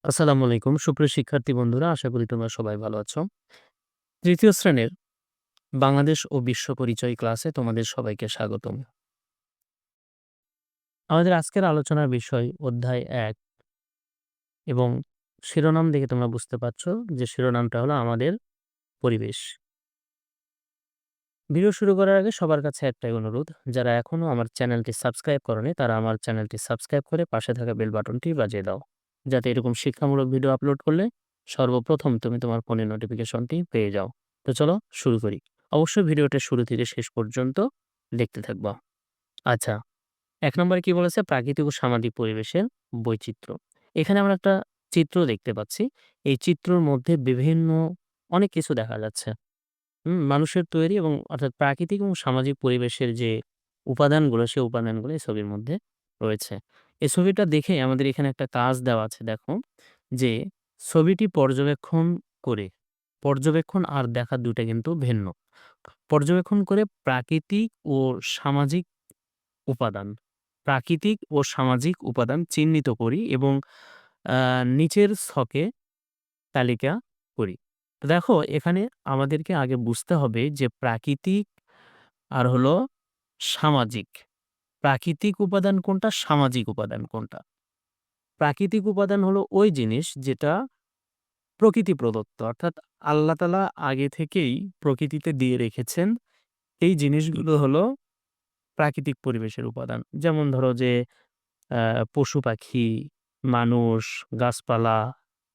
আসসালামু আলাইকুম সুপ্রিয় শিক্ষার্থী বন্ধুরা, আশা করি তোমরা সবাই ভালো আছো। তৃতীয় শ্রেণীর বাংলাদেশ ও বিশ্ব পরিচয় ক্লাসে তোমাদের সবাইকে স্বাগতম। আমাদের আজকের আলোচনার বিষয় অধ্যায় ১ এবং শিরোনাম দেখে তোমরা বুঝতে পারছো যে শিরোনামটা হলো আমাদের পরিবেশ। ভিডিও শুরু করার আগে সবার কাছে একটাই অনুরোধ, যারা এখনো আমার চ্যানেলটি সাবস্ক্রাইব করোনি তারা আমার চ্যানেলটি সাবস্ক্রাইব করে পাশে থাকা বেল বাটনটি বাজিয়ে দাও, যাতে এরকম শিক্ষামূলক ভিডিও আপলোড করলে সর্বপ্রথম তুমি তোমার ফোনে নোটিফিকেশনটি পেয়ে যাও। তো চলো শুরু করি। অবশ্যই ভিডিওটা শুরু থেকে শেষ পর্যন্ত দেখতে থাকবা। আচ্ছা, ১ নম্বরে কি বলেছে? প্রাকৃতিক ও সামাজিক পরিবেশের বৈচিত্র্য। এখানে আমরা একটা চিত্র দেখতে পাচ্ছি। এই চিত্রর মধ্যে বিভিন্ন অনেক কিছু দেখা যাচ্ছে। মানুষের তৈরি এবং অর্থাৎ প্রাকৃতিক এবং সামাজিক পরিবেশের যে উপাদানগুলো, সেই উপাদানগুলো এই ছবির মধ্যে রয়েছে। এই ছবিটা দেখে আমাদের এখানে একটা কাজ দেওয়া আছে, দেখো যে ছবিটি পর্যবেক্ষণ করে, পর্যবেক্ষণ আর দেখা ২ টা কিন্তু ভিন্ন। পর্যবেক্ষণ করে প্রাকৃতিক ও সামাজিক উপাদান, প্রাকৃতিক ও সামাজিক উপাদান চিহ্নিত করি এবং আ নিচের ছকে তালিকা করি। তো দেখো এখানে আমাদেরকে আগে বুঝতে হবে যে প্রাকৃতিক আর হলো সামাজিক। প্রাকৃতিক উপাদান কোনটা? সামাজিক উপাদান কোনটা? প্রাকৃতিক উপাদান হলো ওই জিনিস যেটা প্রকৃতি প্রদত্ত। অর্থাৎ আল্লাহ তাআলা আগে থেকেই প্রকৃতিতে দিয়ে রেখেছেন। এই জিনিসগুলো হলো প্রাকৃতিক পরিবেশের উপাদান। যেমন ধরো যে পশু-পাখি, মানুষ, গাছপালা,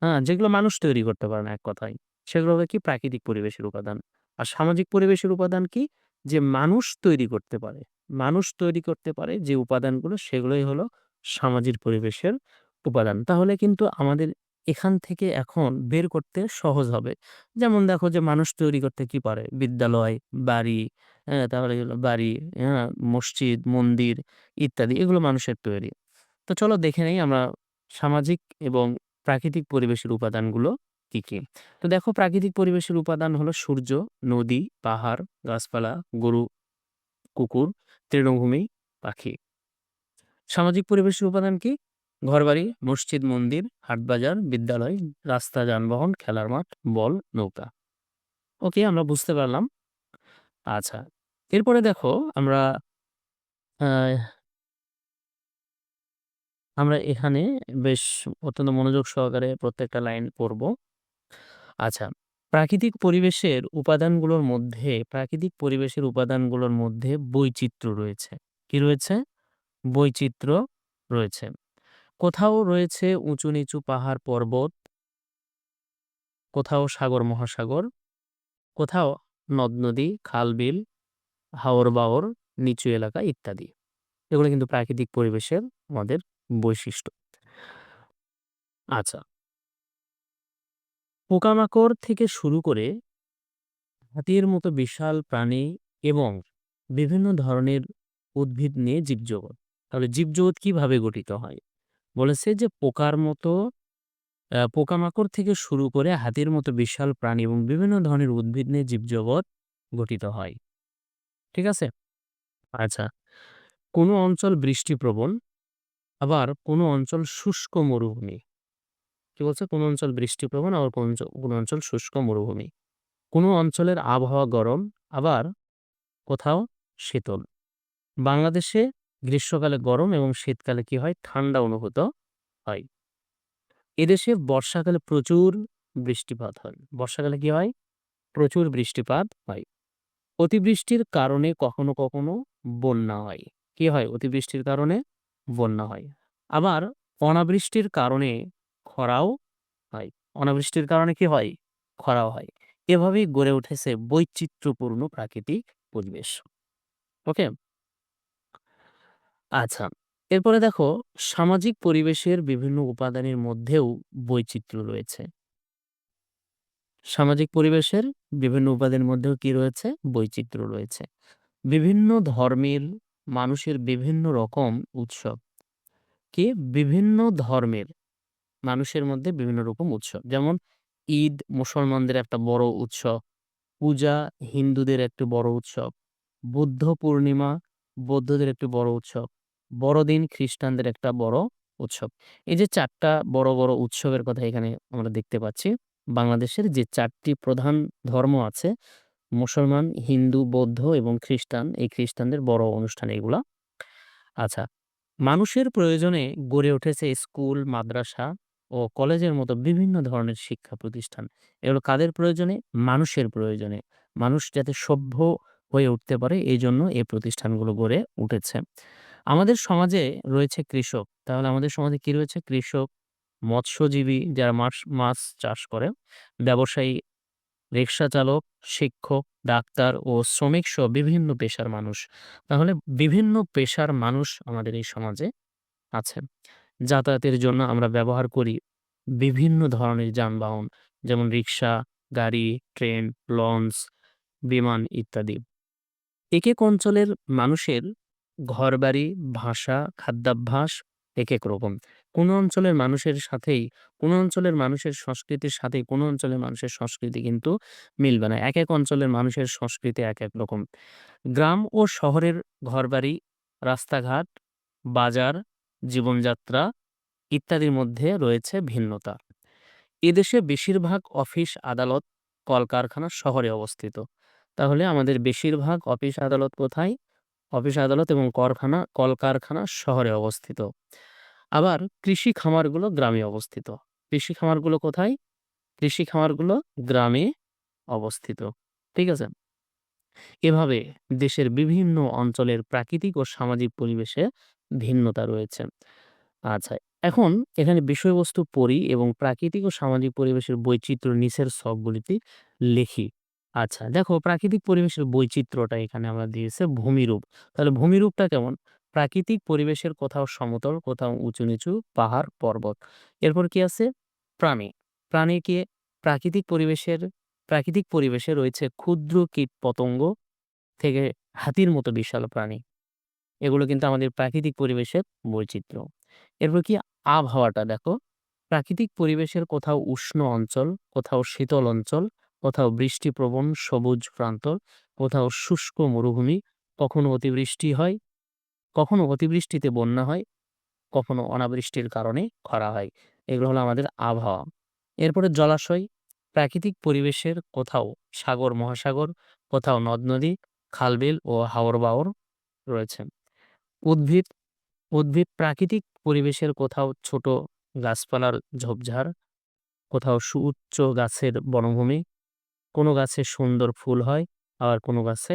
হ্যাঁ? যেগুলো মানুষ তৈরি করতে পারে না এক কথায়। সেগুলো হলো কি? প্রাকৃতিক পরিবেশের উপাদান। আর সামাজিক পরিবেশের উপাদান কি? যে মানুষ তৈরি করতে পারে। মানুষ তৈরি করতে পারে যে উপাদানগুলো, সেগুলোই হলো সামাজিক পরিবেশের উপাদান। তাহলে কিন্তু আমাদের এখান থেকে এখন বের করতে সহজ হবে। যেমন দেখো যে মানুষ তৈরি করতে কি পারে? বিদ্যালয়, বাড়ি, হ্যাঁ? তাহলে হলো বাড়ি, হ্যাঁ? মসজিদ, মন্দির ইত্যাদি, এগুলো মানুষের তৈরি। তো চলো দেখে নেই আমরা সামাজিক এবং প্রাকৃতিক পরিবেশের উপাদানগুলো কি, কি? তো দেখো প্রাকৃতিক পরিবেশের উপাদান হলো সূর্য, নদী, পাহাড়, গাছপালা, গরু, কুকুর, তৃণভূমি, পাখি। সামাজিক পরিবেশের উপাদান কি? ঘরবাড়ি, মসজিদ, মন্দির, হাট-বাজার, বিদ্যালয়, রাস্তা, যানবাহন, খেলার মাঠ, বল, নৌকা। ওকে, আমরা বুঝতে পারলাম। আচ্ছা, এরপরে দেখো আমরা আ আমরা এখানে বেশ অত্যন্ত মনোযোগ সহকারে প্রত্যেকটা লাইন পড়ব। আচ্ছা, প্রাকৃতিক পরিবেশের উপাদানগুলোর মধ্যে বৈচিত্র্য রয়েছে। কি রয়েছে? বৈচিত্র্য রয়েছে। কোথাও রয়েছে উঁচু-নিচু পাহাড়-পর্বত, কোথাও সাগর-মহাসাগর, কোথাও নদ-নদী, খাল-বিল, হাওর-বাওর, নিচু এলাকা ইত্যাদি। এগুলো কিন্তু প্রাকৃতিক পরিবেশের আমাদের বৈশিষ্ট্য। আচ্ছা, পোকামাকড় থেকে শুরু করে হাতির মতো বিশাল প্রাণী এবং বিভিন্ন ধরনের উদ্ভিদ নিয়ে জীবজগৎ। তাহলে জীবজগৎ কিভাবে গঠিত হয়? বলেছে যে পোকামাকড় থেকে শুরু করে হাতির মতো বিশাল প্রাণী এবং বিভিন্ন ধরনের উদ্ভিদ নিয়ে জীবজগৎ গঠিত হয়। ঠিক আছে? আচ্ছা, কোনো অঞ্চল বৃষ্টিপ্রবণ, আবার কোনো অঞ্চল শুষ্ক মরুভূমি। কি বলছে? কোনো অঞ্চল বৃষ্টিপ্রবণ, আবার কোনো অঞ্চল শুষ্ক মরুভূমি। কোনো অঞ্চলের আবহাওয়া গরম, আবার কোথাও শীতল। বাংলাদেশে গ্রীষ্মকালে গরম এবং শীতকালে কি হয়? ঠান্ডা অনুভূত হয়। এদেশে বর্ষাকালে প্রচুর বৃষ্টিপাত হয়। বর্ষাকালে কি হয়? প্রচুর বৃষ্টিপাত হয়। অতিবৃষ্টির কারণে কখনো, কখনো বন্যা হয়। কি হয়? অতিবৃষ্টির কারণে বন্যা হয়। আবার অনাবৃষ্টির কারণে খরাও হয়। অনাবৃষ্টির কারণে কি হয়? খরাও হয়। এভাবেই গড়ে উঠেছে বৈচিত্র্যপূর্ণ প্রাকৃতিক পরিবেশ। ওকে? আচ্ছা, এরপরে দেখো সামাজিক পরিবেশের বিভিন্ন উপাদানের মধ্যেও বৈচিত্র্য রয়েছে। সামাজিক পরিবেশের বিভিন্ন উপাদানের মধ্যেও কি রয়েছে? বৈচিত্র্য রয়েছে। বিভিন্ন ধর্মের মানুষের বিভিন্ন রকম উৎসব। কি? বিভিন্ন ধর্মের মানুষের মধ্যে বিভিন্ন রকম উৎসব। যেমন ঈদ মুসলমানদের একটা বড় উৎসব, পূজা হিন্দুদের একটি বড় উৎসব, বুদ্ধ পূর্ণিমা বৌদ্ধদের একটি বড় উৎসব, বড়দিন খ্রিস্টানদের একটা বড় উৎসব। এই যে ৪ টা বড়, বড় উৎসবের কথা এখানে আমরা দেখতে পাচ্ছি। বাংলাদেশের যে ৪ টি প্রধান ধর্ম আছে মুসলমান, হিন্দু, বৌদ্ধ এবং খ্রিস্টান। এই খ্রিস্টানদের বড় অনুষ্ঠান এগুলা। আচ্ছা, মানুষের প্রয়োজনে গড়ে উঠেছে স্কুল, মাদ্রাসা ও কলেজের মতো বিভিন্ন ধরনের শিক্ষা প্রতিষ্ঠান। এগুলো কাদের প্রয়োজনে? মানুষের প্রয়োজনে। মানুষ যাতে সভ্য হয়ে উঠতে পারে এইজন্য এই প্রতিষ্ঠানগুলো গড়ে উঠেছে। আমাদের সমাজে রয়েছে কৃষক। তাহলে আমাদের সমাজে কি রয়েছে? কৃষক, মৎস্যজীবী যারা মাছ চাষ করে, ব্যবসায়ী, রিক্সা চালক, শিক্ষক, ডাক্তার ও শ্রমিকসহ বিভিন্ন পেশার মানুষ। তাহলে বিভিন্ন পেশার মানুষ আমাদের এই সমাজে আছেন। যাতায়াতের জন্য আমরা ব্যবহার করি বিভিন্ন ধরনের যানবাহন যেমন রিক্সা, গাড়ি, ট্রেন, লঞ্চ, বিমান ইত্যাদি। একেক অঞ্চলের মানুষের ঘরবাড়ি, ভাষা, খাদ্যাভ্যাস একেক রকম। কোনো অঞ্চলের মানুষের সাথেই কোনো অঞ্চলের মানুষের সংস্কৃতির সাথেই কোনো অঞ্চলের মানুষের সংস্কৃতি কিন্তু মিলবে না। একেক অঞ্চলের মানুষের সংস্কৃতি একেক রকম। গ্রাম ও শহরের ঘরবাড়ি, রাস্তাঘাট, বাজার, জীবনযাত্রা ইত্যাদির মধ্যে রয়েছে ভিন্নতা। এদেশে বেশিরভাগ অফিস, আদালত, কলকারখানা শহরে অবস্থিত। তাহলে আমাদের বেশিরভাগ অফিস আদালত কোথায়? অফিস আদালত এবং কলকারখানা শহরে অবস্থিত। আবার কৃষি খামারগুলো গ্রামে অবস্থিত। কৃষি খামারগুলো কোথায়? কৃষি খামারগুলো গ্রামে অবস্থিত। ঠিক আছে? এভাবে দেশের বিভিন্ন অঞ্চলের প্রাকৃতিক ও সামাজিক পরিবেশে ভিন্নতা রয়েছে। আচ্ছা, এখন এখানে বিষয়বস্তু পড়ি এবং প্রাকৃতিক ও সামাজিক পরিবেশের বৈচিত্র্য নিচের ছকগুলিতে লিখি। আচ্ছা, দেখো প্রাকৃতিক পরিবেশের বৈচিত্র্যটা এখানে আমরা দিয়েছে ভূমিরূপ। তাহলে ভূমিরূপটা কেমন? প্রাকৃতিক পরিবেশের কোথাও সমতল, কোথাও উঁচু-নিচু, পাহাড়, পর্বত। এরপর কি আছে? প্রাণী। প্রাণী কি? প্রাকৃতিক পরিবেশের প্রাকৃতিক পরিবেশে রয়েছে ক্ষুদ্র কীটপতঙ্গ থেকে হাতির মতো বিশাল প্রাণী। এগুলো কিন্তু আমাদের প্রাকৃতিক পরিবেশের বৈচিত্র্য। এরপর কি? আবহাওয়াটা দেখো। প্রাকৃতিক পরিবেশের কোথাও উষ্ণ অঞ্চল, কোথাও শীতল অঞ্চল, কোথাও বৃষ্টিপ্রবণ সবুজ প্রান্তর, কোথাও শুষ্ক মরুভূমি, কখনো অতিবৃষ্টি হয়, কখনো অতিবৃষ্টিতে বন্যা হয়, কখনো অনাবৃষ্টির কারণে খরা হয়। এগুলো হলো আমাদের আবহাওয়া। এরপরে জলাশয়। প্রাকৃতিক পরিবেশের কোথাও সাগর, মহাসাগর, কোথাও নদ-নদী, খাল-বিল ও হাওর-বাওর রয়েছে। উদ্ভিদ। উদ্ভিদ প্রাকৃতিক পরিবেশের কোথাও ছোট গাছপালার ঝোপঝাড়, কোথাও সুউচ্চ গাছের বনভূমি, কোনো গাছে সুন্দর ফুল হয়, আবার কোনো গাছে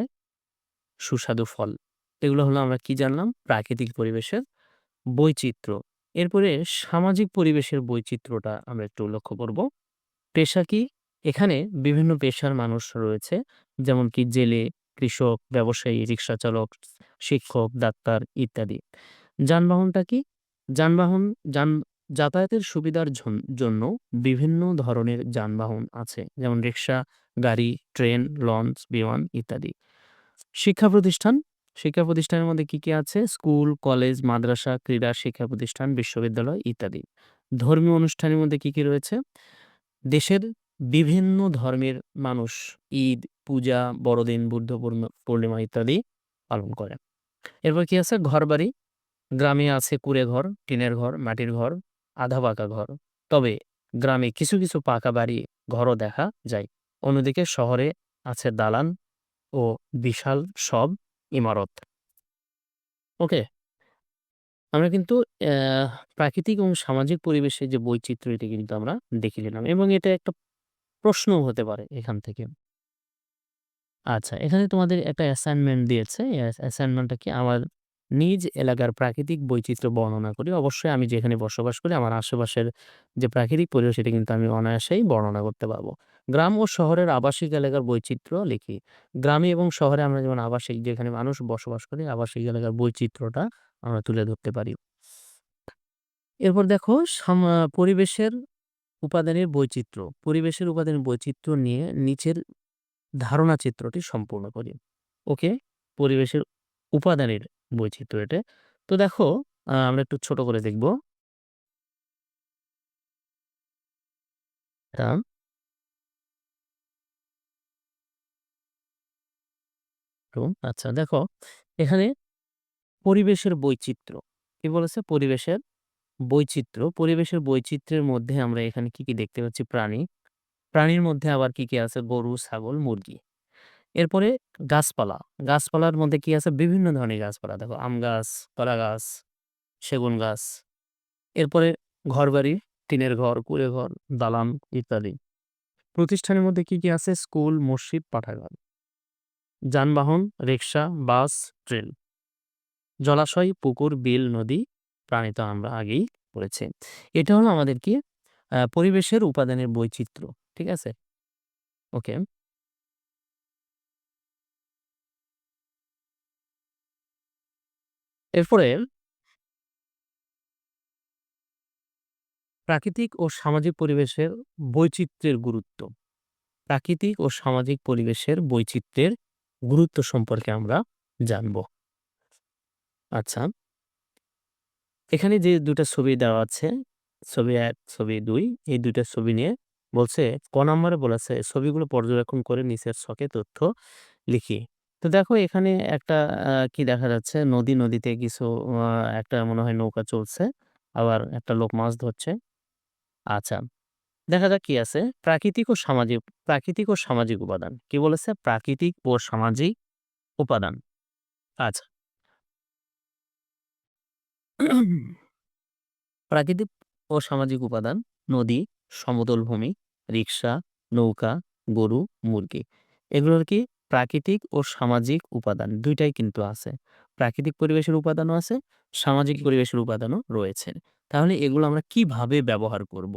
সুস্বাদু ফল। এগুলো হলো আমরা কি জানলাম? প্রাকৃতিক পরিবেশের বৈচিত্র্য। এরপরে সামাজিক পরিবেশের বৈচিত্র্যটা আমরা একটু লক্ষ্য করব। পেশা কি? এখানে বিভিন্ন পেশার মানুষ রয়েছে। যেমন কি জেলে, কৃষক, ব্যবসায়ী, রিক্সা চালক, শিক্ষক, ডাক্তার ইত্যাদি। যানবাহনটা কি? যানবাহন যান যাতায়াতের সুবিধার জন্য বিভিন্ন ধরনের যানবাহন আছে। যেমন রিক্সা, গাড়ি, ট্রেন, লঞ্চ, বিমান ইত্যাদি। শিক্ষা প্রতিষ্ঠান। শিক্ষা প্রতিষ্ঠানের মধ্যে কি, কি আছে? স্কুল, কলেজ, মাদ্রাসা, ক্রীড়া শিক্ষা প্রতিষ্ঠান, বিশ্ববিদ্যালয় ইত্যাদি। ধর্মীয় অনুষ্ঠানের মধ্যে কি, কি রয়েছে? দেশের বিভিন্ন ধর্মের মানুষ ঈদ, পূজা, বড়দিন, বুদ্ধ পূর্ণিমা ইত্যাদি পালন করে। এরপর কি আছে? ঘরবাড়ি। গ্রামে আছে কুঁড়ে ঘর, টিনের ঘর, মাটির ঘর, আধা পাকা ঘর। তবে গ্রামে কিছু, কিছু পাকা বাড়ি ঘরও দেখা যায়। অন্যদিকে শহরে আছে দালান ও বিশাল সব ইমারত। ওকে? আমরা কিন্তু প্রাকৃতিক এবং সামাজিক পরিবেশের যে বৈচিত্র্য এটি কিন্তু আমরা দেখে নিলাম এবং এটা একটা প্রশ্নও হতে পারে এখান থেকে। আচ্ছা, এখানে তোমাদের একটা অ্যাসাইনমেন্ট দিয়েছে। অ্যাসাইনমেন্টটা কি? আমার নিজ এলাকার প্রাকৃতিক বৈচিত্র্য বর্ণনা করি। অবশ্যই আমি যেখানে বসবাস করি আমার আশেপাশের যে প্রাকৃতিক পরিবেশ সেটা কিন্তু আমি অনায়াসেই বর্ণনা করতে পারবো। গ্রাম ও শহরের আবাসিক এলাকার বৈচিত্র্য লিখি। গ্রামে এবং শহরে আমরা যেমন আবাসিক যেখানে মানুষ বসবাস করে আবাসিক এলাকার বৈচিত্র্যটা আমরা তুলে ধরতে পারি। এরপর দেখো পরিবেশের উপাদানের বৈচিত্র্য। পরিবেশের উপাদানের বৈচিত্র্য নিয়ে নিচের ধারণা চিত্রটি সম্পূর্ণ করি। ওকে? পরিবেশের উপাদানের বৈচিত্র্য এটা। তো দেখো আমরা একটু ছোট করে দেখব। এটা আচ্ছা দেখো এখানে পরিবেশের বৈচিত্র্য। কি বলেছে? পরিবেশের বৈচিত্র্য, পরিবেশের বৈচিত্র্যের মধ্যে আমরা এখানে কি, কি দেখতে পাচ্ছি? প্রাণী। প্রাণীর মধ্যে আবার কি, কি আছে? গরু, ছাগল, মুরগি। এরপরে গাছপালা। গাছপালার মধ্যে কি আছে? বিভিন্ন ধরনের গাছপালা। দেখো আম গাছ, কলা গাছ, সেগুন গাছ। এরপরে ঘরবাড়ি, টিনের ঘর, কুঁড়ে ঘর, দালান ইত্যাদি। প্রতিষ্ঠানের মধ্যে কি, কি আছে? স্কুল, মসজিদ, পাঠাগার। যানবাহন, রিক্সা, বাস, ট্রেন। জলাশয়, পুকুর, বিল, নদী, প্রাণী তো আমরা আগেই পড়েছি। এটা হলো আমাদের কি পরিবেশের উপাদানের বৈচিত্র্য। ঠিক আছে? ওকে। এরপরে প্রাকৃতিক ও সামাজিক পরিবেশের বৈচিত্র্যের গুরুত্ব। প্রাকৃতিক ও সামাজিক পরিবেশের বৈচিত্র্যের গুরুত্ব সম্পর্কে আমরা জানব। আচ্ছা, এখানে যে ২ টা ছবি দেওয়া আছে, ছবি ১, ছবি ২, এই ২ টা ছবি নিয়ে বলছে, ক নম্বরে বলেছে ছবিগুলো পর্যবেক্ষণ করে নিচের ছকে তথ্য লিখি। তো দেখো এখানে একটা কি দেখা যাচ্ছে? নদী, নদীতে কিছু আ একটা মনে হয় নৌকা চলছে। আবার একটা লোক মাছ ধরছে। আচ্ছা, দেখা যাক কি আছে? প্রাকৃতিক ও সামাজিক উপাদান। কি বলেছে? প্রাকৃতিক ও সামাজিক উপাদান। আচ্ছা। প্রাকৃতিক ও সামাজিক উপাদান: নদী, সমতল ভূমি, রিক্সা, নৌকা, গরু, মুরগি। এগুলোর কি প্রাকৃতিক ও সামাজিক উপাদান ২ টাই কিন্তু আছে। প্রাকৃতিক পরিবেশের উপাদানও আছে, সামাজিক পরিবেশের উপাদানও রয়েছে। তাহলে এগুলো আমরা কিভাবে ব্যবহার করব?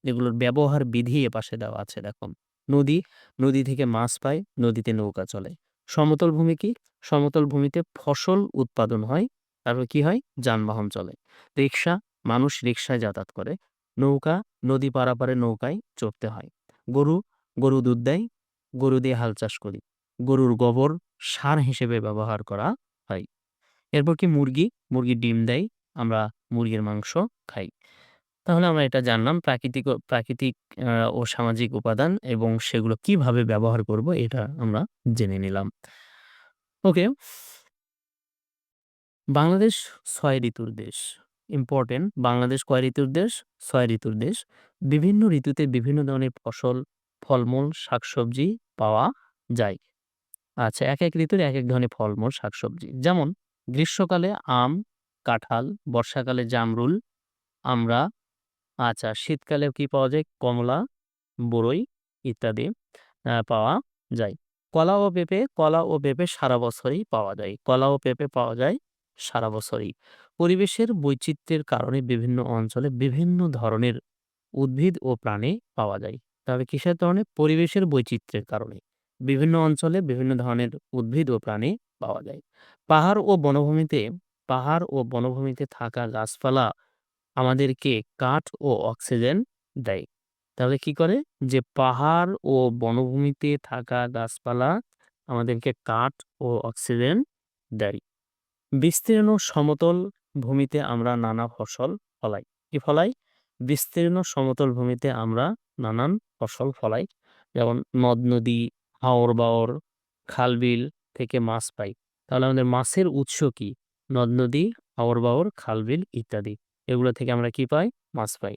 এগুলোর ব্যবহার বিধি এপাশে দেওয়া আছে দেখো। নদী, নদী থেকে মাছ পায়, নদীতে নৌকা চলে। সমতল ভূমি কি? সমতল ভূমিতে ফসল উৎপাদন হয়, তারপর কি হয়? যানবাহন চলে। রিক্সা, মানুষ রিক্সায় যাতায়াত করে। নৌকা, নদী পারাপারে নৌকায় চড়তে হয়। গরু, গরু দুধ দেয়। গরু দিয়ে হাল চাষ করি। গরুর গোবর সার হিসেবে ব্যবহার করা হয়। এরপর কি? মুরগি, মুরগি ডিম দেয়। আমরা মুরগির মাংস খাই। তাহলে আমরা এটা জানলাম প্রাকৃতিক ও সামাজিক উপাদান এবং সেগুলো কিভাবে ব্যবহার করব এটা আমরা জেনে নিলাম। ওকে। বাংলাদেশ ৬ ঋতুর দেশ। ইম্পোর্টেন্ট, বাংলাদেশ কয় ঋতুর দেশ? ৬ ঋতুর দেশ। বিভিন্ন ঋতুতে বিভিন্ন ধরনের ফসল, ফলমূল, শাকসবজি পাওয়া যায়। আচ্ছা, একেক ঋতুর একেক ধরনের ফলমূল, শাকসবজি। যেমন গ্রীষ্মকালে আম, কাঁঠাল, বর্ষাকালে জামরুল, আমড়া। আচ্ছা, শীতকালে কি পাওয়া যায়? কমলা, বরই ইত্যাদি পাওয়া যায়। কলা ও পেঁপে সারা বছরই পাওয়া যায়। কলা ও পেঁপে পাওয়া যায় সারা বছরই। পরিবেশের বৈচিত্র্যের কারণে বিভিন্ন অঞ্চলে বিভিন্ন ধরনের উদ্ভিদ ও প্রাণী পাওয়া যায়। তবে কিসের কারণে? পরিবেশের বৈচিত্র্যের কারণে। বিভিন্ন অঞ্চলে বিভিন্ন ধরনের উদ্ভিদ ও প্রাণী পাওয়া যায়। পাহাড় ও বনভূমিতে পাহাড় ও বনভূমিতে থাকা গাছপালা আমাদেরকে কাঠ ও অক্সিজেন দেয়। তাহলে কি করে? যে পাহাড় ও বনভূমিতে থাকা গাছপালা আমাদেরকে কাঠ ও অক্সিজেন দেয়। বিস্তীর্ণ সমতল ভূমিতে আমরা নানা ফসল ফলাই। কি ফলাই? বিস্তীর্ণ সমতল ভূমিতে আমরা নানান ফসল ফলাই। যেমন নদ-নদী, হাওর-বাওর, খাল-বিল থেকে মাছ পাই। তাহলে আমাদের মাছের উৎস কি? নদ-নদী, হাওর-বাওর, খাল-বিল ইত্যাদি। এগুলো থেকে আমরা কি পাই? মাছ পাই।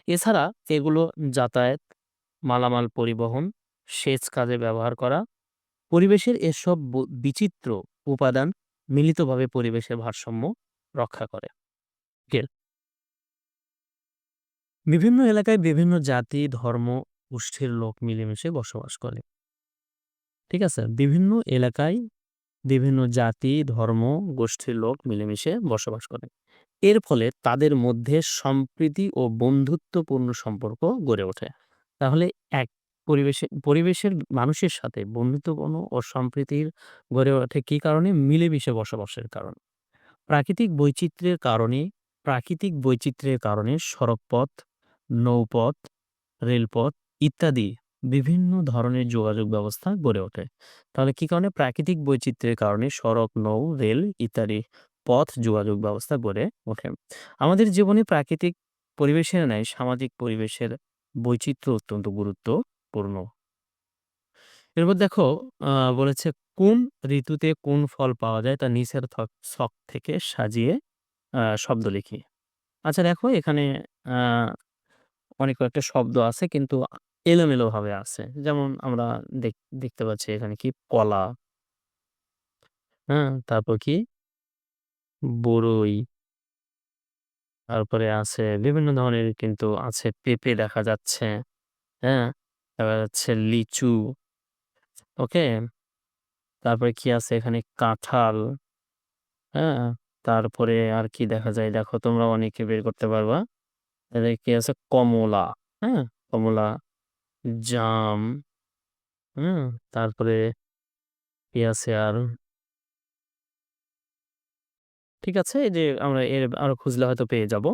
এছাড়া এগুলো যাতায়াত, মালামাল পরিবহন, সেচ কাজে ব্যবহার করা। পরিবেশের এসব বিচিত্র উপাদান মিলিতভাবে পরিবেশের ভারসাম্য রক্ষা করে। কে বিভিন্ন এলাকায় বিভিন্ন জাতি, ধর্ম, গোষ্ঠীর লোক মিলেমিশে বসবাস করে। ঠিক আছে? বিভিন্ন এলাকায় বিভিন্ন জাতি, ধর্ম, গোষ্ঠীর লোক মিলেমিশে বসবাস করে। এর ফলে তাদের মধ্যে সম্প্রীতি ও বন্ধুত্বপূর্ণ সম্পর্ক গড়ে ওঠে। তাহলে এক পরিবেশের মানুষের সাথে বন্ধুত্বপূর্ণ ও সম্প্রীতির গড়ে ওঠে কি কারণে? মিলেমিশে বসবাসের কারণে। প্রাকৃতিক বৈচিত্র্যের কারণে প্রাকৃতিক বৈচিত্র্যের কারণে সড়কপথ, নৌপথ, রেলপথ ইত্যাদি বিভিন্ন ধরনের যোগাযোগ ব্যবস্থা গড়ে ওঠে। তাহলে কি কারণে? প্রাকৃতিক বৈচিত্র্যের কারণে সড়ক, নৌ, রেল ইত্যাদি পথ যোগাযোগ ব্যবস্থা গড়ে ওঠে। আমাদের জীবনে প্রাকৃতিক পরিবেশের ন্যায় সামাজিক পরিবেশের বৈচিত্র্য অত্যন্ত গুরুত্বপূর্ণ। এরপর দেখো বলেছে কোন ঋতুতে কোন ফল পাওয়া যায় তা নিচের ছক থেকে সাজিয়ে শব্দ লিখি। আচ্ছা দেখো এখানে আ অনেক কয়েকটা শব্দ আছে কিন্তু এলোমেলোভাবে আছে। যেমন আমরা দেখ দেখতে পাচ্ছি এখানে কি কলা, হ্যাঁ? তারপর কি বরই, তারপরে আছে বিভিন্ন ধরনের কিন্তু আছে পেঁপে দেখা যাচ্ছে, হ্যাঁ? দেখা যাচ্ছে লিচু, ওকে? তারপরে কি আছে এখানে কাঁঠাল, হ্যাঁ? তারপরে আর কি দেখা যায় দেখো তোমরা অনেকে বের করতে পারবা। এখানে কি আছে কমলা, হ্যাঁ? কমলা, জাম, হুম? তারপরে কি আছে আর? ঠিক আছে? এই যে আমরা এর আরো খুঁজলে হয়তো পেয়ে যাব।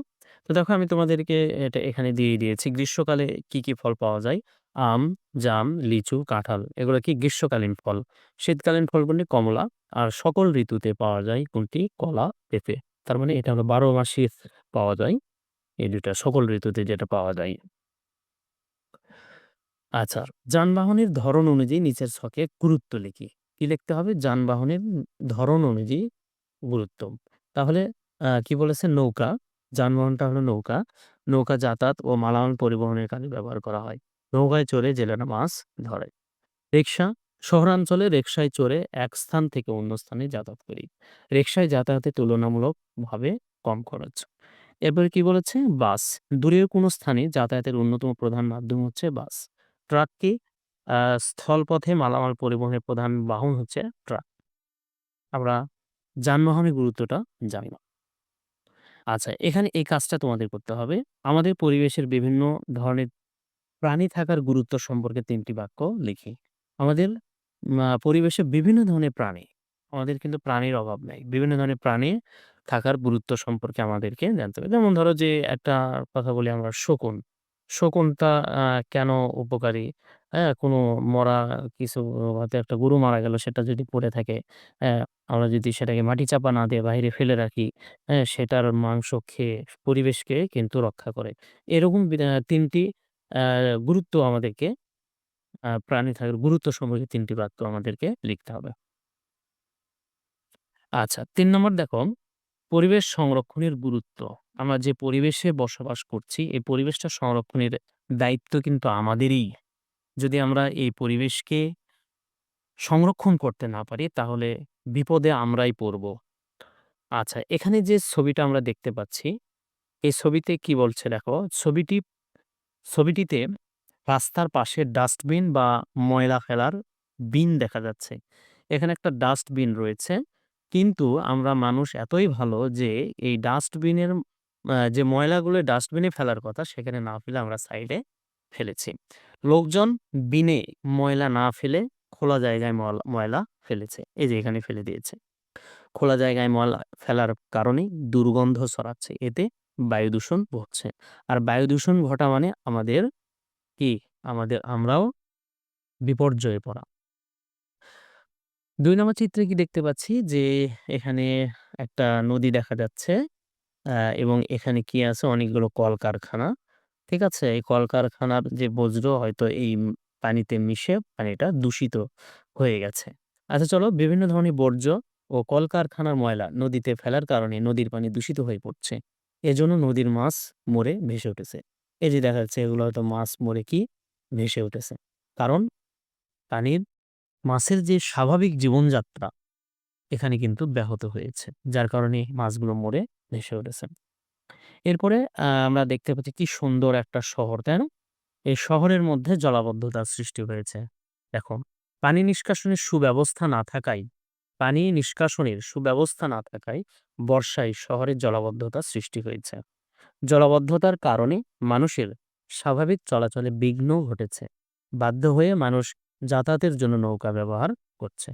তো দেখো আমি তোমাদেরকে এটা এখানে দিয়ে দিয়েছি। গ্রীষ্মকালে কি, কি ফল পাওয়া যায়? আম, জাম, লিচু, কাঁঠাল এগুলো কি গ্রীষ্মকালীন ফল। শীতকালীন ফল কোনটি? কমলা। আর সকল ঋতুতে পাওয়া যায় কোনটি? কলা, পেঁপে। তার মানে এটা হলো ১২ মাসই পাওয়া যায়। এই ২ টা সকল ঋতুতে যেটা পাওয়া যায়। আচ্ছা, যানবাহনের ধরন অনুযায়ী নিচের ছকে গুরুত্ব লিখি। কি লিখতে হবে? যানবাহনের ধরন অনুযায়ী গুরুত্ব। তাহলে কি বলেছে? নৌকা। যানবাহনটা হলো নৌকা। নৌকা যাতায়াত ও মালামাল পরিবহনের কাজে ব্যবহার করা হয়। নৌকায় চড়ে জেলেরা মাছ ধরে। রিক্সা। শহরাঞ্চলে রিক্সায় চড়ে এক স্থান থেকে অন্য স্থানে যাতায়াত করি। রিক্সায় যাতায়াতে তুলনামূলকভাবে কম খরচ। এরপরে কি বলেছে? বাস। দূরের কোনো স্থানে যাতায়াতের অন্যতম প্রধান মাধ্যম হচ্ছে বাস। ট্রাক কি? আ স্থলপথে মালামাল পরিবহনের প্রধান বাহন হচ্ছে ট্রাক। আমরা যানবাহনের গুরুত্বটা জানি না। আচ্ছা, এখানে এই কাজটা তোমাদের করতে হবে। আমাদের পরিবেশের বিভিন্ন ধরনের প্রাণী থাকার গুরুত্ব সম্পর্কে ৩ টি বাক্য লিখি। আমাদের পরিবেশে বিভিন্ন ধরনের প্রাণী। আমাদের কিন্তু প্রাণীর অভাব নাই। বিভিন্ন ধরনের প্রাণী থাকার গুরুত্ব সম্পর্কে আমাদেরকে জানতে হবে। যেমন ধরো যে একটা কথা বলি আমরা শকুন। শকুনটা আ কেন উপকারী? হ্যাঁ? কোনো মরা কিছু হয়তো একটা গরু মারা গেল সেটা যদি পড়ে থাকে, হ্যাঁ? আমরা যদি সেটাকে মাটি চাপা না দিয়ে বাহিরে ফেলে রাখি, হ্যাঁ? সেটার মাংস খেয়ে পরিবেশকে কিন্তু রক্ষা করে। এরকম ৩ টি আ গুরুত্ব আমাদেরকে প্রাণী থাকার গুরুত্ব সম্পর্কে ৩ টি বাক্য আমাদেরকে লিখতে হবে। আচ্ছা ৩ নম্বর দেখো, পরিবেশ সংরক্ষণের গুরুত্ব। আমরা যে পরিবেশে বসবাস করছি, এই পরিবেশটা সংরক্ষণের দায়িত্ব কিন্তু আমাদেরই। যদি আমরা এই পরিবেশকে সংরক্ষণ করতে না পারি, তাহলে বিপদে আমরাই পড়ব। আচ্ছা, এখানে যে ছবিটা আমরা দেখতে পাচ্ছি, এই ছবিতে কি বলছে দেখো, ছবিটিতে রাস্তার পাশে ডাস্টবিন বা ময়লা ফেলার বিন দেখা যাচ্ছে। এখানে একটা ডাস্টবিন রয়েছে। কিন্তু আমরা মানুষ এতই ভালো যে এই ডাস্টবিনের যে ময়লাগুলো ডাস্টবিনে ফেলার কথা সেখানে না ফেলে আমরা সাইডে ফেলেছি। লোকজন বিনে ময়লা না ফেলে খোলা জায়গায় ময়লা ফেলেছে। এই যে এখানে ফেলে দিয়েছে। খোলা জায়গায় ময়লা ফেলার কারণেই দুর্গন্ধ ছড়াচ্ছে। এতে বায়ু দূষণ হচ্ছে। আর বায়ু দূষণ ঘটা মানে আমাদের কি? আমরাও বিপর্যয়ে পড়া। ২ নম্বর চিত্রে কি দেখতে পাচ্ছি যে এখানে একটা নদী দেখা যাচ্ছে এবং এখানে কি আছে অনেকগুলো কলকারখানা। ঠিক আছে? এই কলকারখানার যে বজ্র হয়তো এই পানিতে মিশে পানিটা দূষিত হয়ে গেছে। আচ্ছা চলো বিভিন্ন ধরনের বর্জ্য ও কলকারখানার ময়লা নদীতে ফেলার কারণে নদীর পানি দূষিত হয়ে পড়ছে। এজন্য নদীর মাছ মরে ভেসে উঠেছে। এই যে দেখা যাচ্ছে এগুলো হয়তো মাছ মরে কি ভেসে উঠেছে। কারণ পানির মাছের যে স্বাভাবিক জীবনযাত্রা এখানে কিন্তু ব্যাহত হয়েছে। যার কারণে মাছগুলো মরে ভেসে উঠেছে। এরপরে আমরা দেখতে পাচ্ছি কি সুন্দর একটা শহর, তাই না? এই শহরের মধ্যে জলাবদ্ধতার সৃষ্টি হয়েছে। দেখো, পানি নিষ্কাশনের সুব্যবস্থা না থাকায় বর্ষায় শহরে জলাবদ্ধতার সৃষ্টি হয়েছে। জলাবদ্ধতার কারণে মানুষের স্বাভাবিক চলাচলে বিঘ্ন ঘটেছে। বাধ্য হয়ে মানুষ যাতায়াতের জন্য নৌকা ব্যবহার করছে।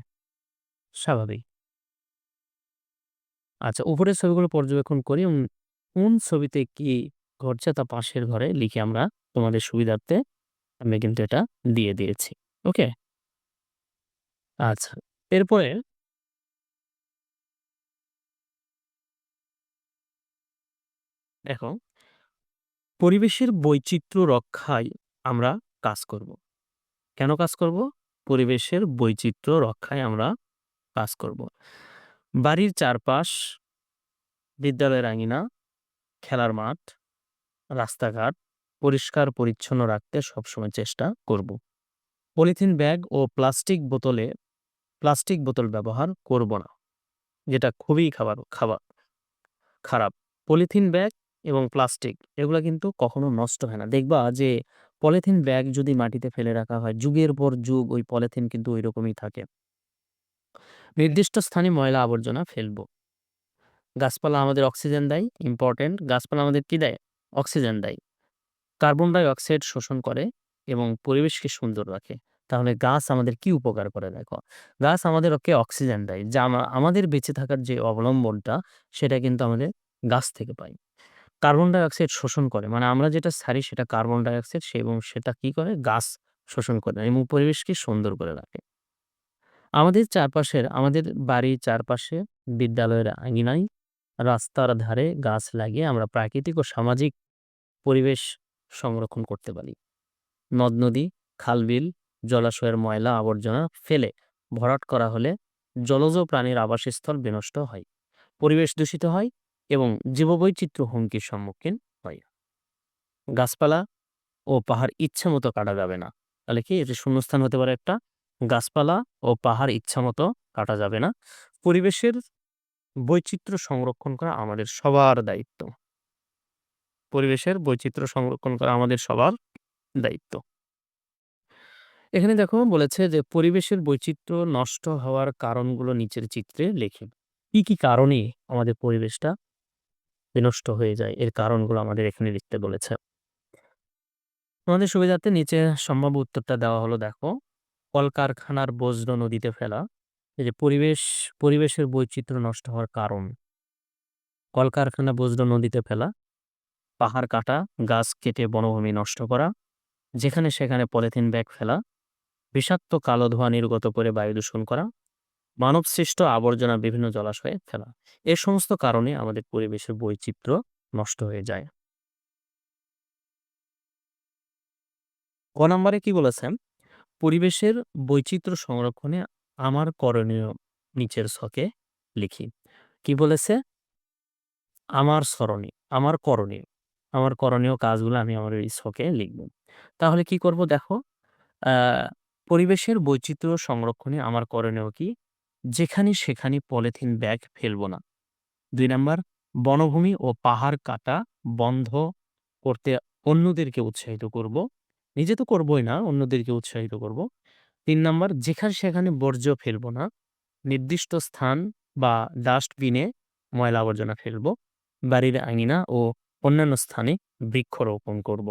স্বাভাবিক। আচ্ছা উপরের ছবিগুলো পর্যবেক্ষণ করি কোন ছবিতে কি ঘটছে তা পাশের ঘরে লিখে আমরা তোমাদের সুবিধার্থে আমি কিন্তু এটা দিয়ে দিয়েছি। ওকে? আচ্ছা। এরপরে দেখো পরিবেশের বৈচিত্র্য রক্ষায় আমরা কাজ করব। কেন কাজ করব? পরিবেশের বৈচিত্র্য রক্ষায় আমরা কাজ করব। বাড়ির চারপাশ, বিদ্যালয়ের আঙিনা, খেলার মাঠ, রাস্তাঘাট পরিষ্কার পরিচ্ছন্ন রাখতে সবসময় চেষ্টা করব। পলিথিন ব্যাগ ও প্লাস্টিক বোতল ব্যবহার করব না, যেটা খুবই খারাপ। পলিথিন ব্যাগ এবং প্লাস্টিক এগুলা কিন্তু কখনো নষ্ট হয় না। দেখবা যে পলিথিন ব্যাগ যদি মাটিতে ফেলে রাখা হয়, যুগের পর যুগ ওই পলিথিন কিন্তু ঐরকমই থাকে। নির্দিষ্ট স্থানে ময়লা আবর্জনা ফেলবো। গাছপালা আমাদের অক্সিজেন দেয়, ইম্পর্টেন্ট। গাছপালা আমাদের কি দেয়? অক্সিজেন দেয়। কার্বন ডাই অক্সাইড শোষণ করে এবং পরিবেশকে সুন্দর রাখে। তাহলে গাছ আমাদের কি উপকার করে দেখো। গাছ আমাদেরকে অক্সিজেন দেয়, যা আমাদের বেঁচে থাকার যে অবলম্বনটা সেটা কিন্তু আমাদের গাছ থেকে পাই। কার্বন ডাই অক্সাইড শোষণ করে, মানে আমরা যেটা ছাড়ি সেটা কার্বন ডাই অক্সাইড, এবং সেটা কি করে? গাছ শোষণ করে এবং পরিবেশকে সুন্দর করে রাখে। আমাদের বাড়ির চারপাশে, বিদ্যালয়ের আঙিনায়, রাস্তার ধারে গাছ লাগিয়ে আমরা প্রাকৃতিক ও সামাজিক পরিবেশ সংরক্ষণ করতে পারি। নদ-নদী, খাল-বিল, জলাশয়ের ময়লা আবর্জনা ফেলে ভরাট করা হলে জলজ প্রাণীর আবাসস্থল বিনষ্ট হয়, পরিবেশ দূষিত হয় এবং জীববৈচিত্র্য হুমকির সম্মুখীন হয়। গাছপালা ও পাহাড় ইচ্ছামতো কাটা যাবে না। তাহলে কি এটা শূন্যস্থান হতে পারে একটা? গাছপালা ও পাহাড় ইচ্ছামতো কাটা যাবে না। পরিবেশের বৈচিত্র্য সংরক্ষণ করা আমাদের সবার দায়িত্ব। পরিবেশের বৈচিত্র্য সংরক্ষণ করা আমাদের সবার দায়িত্ব। এখানে দেখো বলেছে যে পরিবেশের বৈচিত্র্য নষ্ট হওয়ার কারণগুলো নিচের চিত্রে লেখে। কি কি কারণে আমাদের পরিবেশটা বিনষ্ট হয়ে যায়, এর কারণগুলো আমাদের এখানে লিখতে বলেছে। আমাদের সুবিধার্থে নিচে সম্ভাব্য উত্তরটা দেওয়া হলো। দেখো, কলকারখানার বজ্র নদীতে ফেলা। এই যে পরিবেশের বৈচিত্র্য নষ্ট হওয়ার কারণ, কলকারখানা বজ্র নদীতে ফেলা, পাহাড় কাটা, গাছ কেটে বনভূমি নষ্ট করা, যেখানে সেখানে পলিথিন ব্যাগ ফেলা, বিষাক্ত কালো ধোঁয়া নির্গত করে বায়ু দূষণ করা, মানবসৃষ্ট আবর্জনা বিভিন্ন জলাশয়ে ফেলা। এ সমস্ত কারণে আমাদের পরিবেশের বৈচিত্র্য নষ্ট হয়ে যায়। ক নম্বরে কি বলেছেন? পরিবেশের বৈচিত্র্য সংরক্ষণে আমার করণীয় নিচের ছকে লিখি। কি বলেছে? আমার করণীয়। আমার করণীয় কাজগুলো আমি আমার এই ছকে লিখব। তাহলে কি করব দেখো, আ পরিবেশের বৈচিত্র্য সংরক্ষণে আমার করণীয় কি? যেখানে সেখানে পলিথিন ব্যাগ ফেলব না। ২ নাম্বার, বনভূমি ও পাহাড় কাটা বন্ধ করতে অন্যদেরকে উৎসাহিত করব। নিজে তো করবই না, অন্যদেরকে উৎসাহিত করব। ৩ নাম্বার, যেখানে সেখানে বর্জ্য ফেলব না। নির্দিষ্ট স্থান বা ডাস্টবিনে ময়লা আবর্জনা ফেলব। বাড়ির আঙিনা ও অন্যান্য স্থানে বৃক্ষরোপণ করব।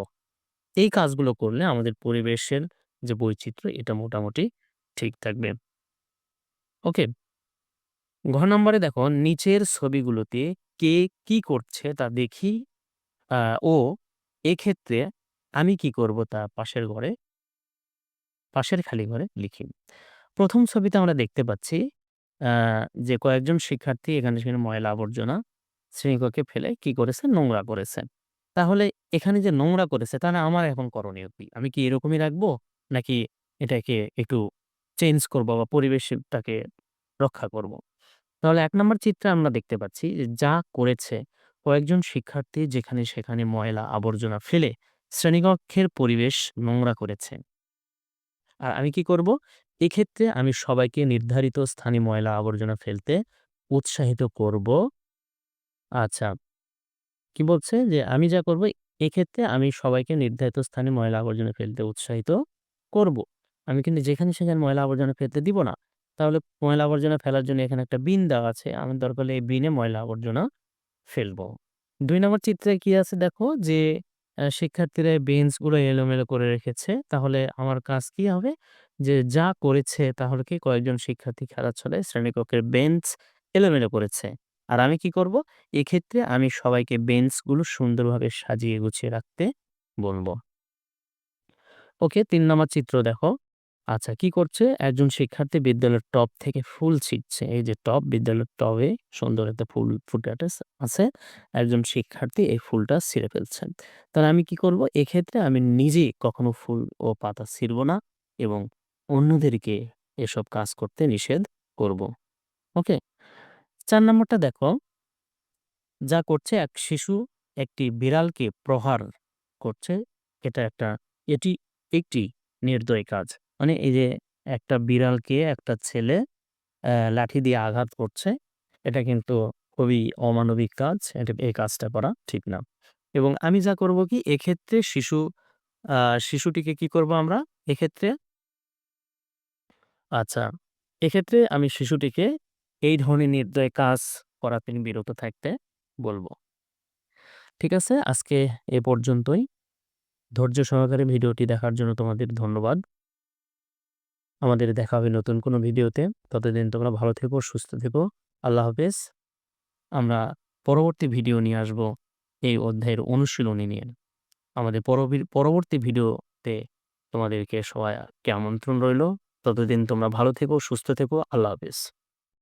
এই কাজগুলো করলে আমাদের পরিবেশের যে বৈচিত্র্য এটা মোটামুটি ঠিক থাকবে। ওকে? ঘ নম্বরে দেখো, নিচের ছবিগুলোতে কে কি করছে তা দেখি, আ ও এক্ষেত্রে আমি কি করব তা পাশের খালি ঘরে লিখি। ১ম ছবিতে আমরা দেখতে পাচ্ছি আ যে কয়েকজন শিক্ষার্থী এখানে সেখানে ময়লা আবর্জনা শ্রেণীকক্ষে ফেলে কি করেছে? নোংরা করেছে। তাহলে এখানে যে নোংরা করেছে, তাহলে আমার এখন করণীয় কি? আমি কি এরকমই রাখবো? নাকি এটাকে একটু চেঞ্জ করব বা পরিবেশটাকে রক্ষা করব? তাহলে ১ নম্বর চিত্রে আমরা দেখতে পাচ্ছি যে যা করেছে, কয়েকজন শিক্ষার্থী যেখানে সেখানে ময়লা আবর্জনা ফেলে শ্রেণীকক্ষের পরিবেশ নোংরা করেছে। আর আমি কি করব? এক্ষেত্রে আমি সবাইকে নির্ধারিত স্থানে ময়লা আবর্জনা ফেলতে উৎসাহিত করব। আচ্ছা, কি বলছে? যে আমি যা করব, এক্ষেত্রে আমি সবাইকে নির্ধারিত স্থানে ময়লা আবর্জনা ফেলতে উৎসাহিত করব। আমি কিন্তু যেখানে সেখানে ময়লা আবর্জনা ফেলতে দিব না। তাহলে ময়লা আবর্জনা ফেলার জন্য এখানে একটা বিন দেওয়া আছে। আমি দরকার হলে এই বিনে ময়লা আবর্জনা ফেলবো। ২ নম্বর চিত্রে কি আছে দেখো, যে শিক্ষার্থীরা বেঞ্চগুলো এলোমেলো করে রেখেছে। তাহলে আমার কাজ কি হবে? যে যা করেছে তাহলে কি, কয়েকজন শিক্ষার্থী খেলার ছলে শ্রেণীকক্ষের বেঞ্চ এলোমেলো করেছে। আর আমি কি করব? এক্ষেত্রে আমি সবাইকে বেঞ্চগুলো সুন্দরভাবে সাজিয়ে গুছিয়ে রাখতে বলব। ওকে, ৩ নাম্বার চিত্র দেখো। আচ্ছা, কি করছে? একজন শিক্ষার্থী বিদ্যালয়ের টব থেকে ফুল ছিঁড়ছে। এই যে টব, বিদ্যালয়ের টবে সুন্দর একটা ফুল ফুটে আছে। একজন শিক্ষার্থী এই ফুলটা ছিঁড়ে ফেলছেন। তাহলে আমি কি করব? এক্ষেত্রে আমি নিজে কখনো ফুল ও পাতা ছিঁড়ব না এবং অন্যদেরকে এসব কাজ করতে নিষেধ করব। ওকে? ৪ নাম্বারটা দেখো, যা করছে এক শিশু একটি বিড়ালকে প্রহার করছে, এটি একটি নির্দয় কাজ। মানে এই যে একটা বিড়ালকে একটা ছেলে লাঠি দিয়ে আঘাত করছে, এটা কিন্তু খুবই অমানবিক কাজ। এই কাজটা করা ঠিক না। এবং আমি যা করব কি এক্ষেত্রে শিশুটিকে কি করব আমরা এক্ষেত্রে? আচ্ছা, এক্ষেত্রে আমি শিশুটিকে এই ধরনের নির্দয় কাজ করা থেকে বিরত থাকতে বলব। ঠিক আছে? আজকে এ পর্যন্তই। ধৈর্য সহকারে ভিডিওটি দেখার জন্য তোমাদের ধন্যবাদ। আমাদের দেখা হবে নতুন কোনো ভিডিওতে। ততদিন তোমরা ভালো থেকো, সুস্থ থেকো। আল্লাহ হাফেজ। আমরা পরবর্তী ভিডিও নিয়ে আসবো এই অধ্যায়ের অনুশীলনী নিয়ে। আমাদের পরবর্তী ভিডিওতে তোমাদেরকে সবাইকে আমন্ত্রণ রইলো। ততদিন তোমরা ভালো থেকো, সুস্থ থেকো। আল্লাহ হাফেজ।